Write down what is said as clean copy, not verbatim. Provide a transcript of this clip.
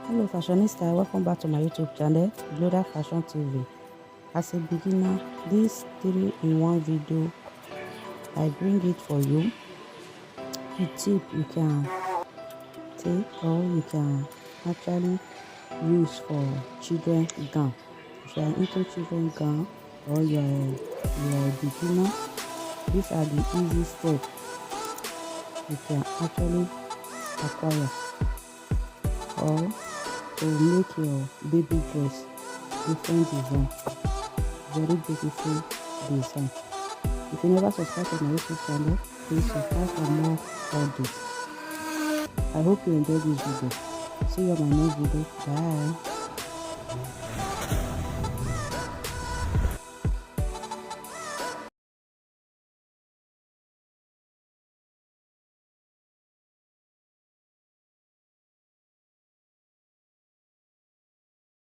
Hello fashionista, welcome back to my YouTube channel, Global Fashion TV. As a beginner, this 3-in-1 video, I bring it for you. A tip you can take or you can actually use for children gown. If you are into children gown or you are a beginner, these are the easy steps you can actually acquire or to make your baby dress different design, very beautiful design. If you never subscribe to my YouTube channel, please subscribe for more updates. I hope you enjoyed this video. See you on my next video. Bye.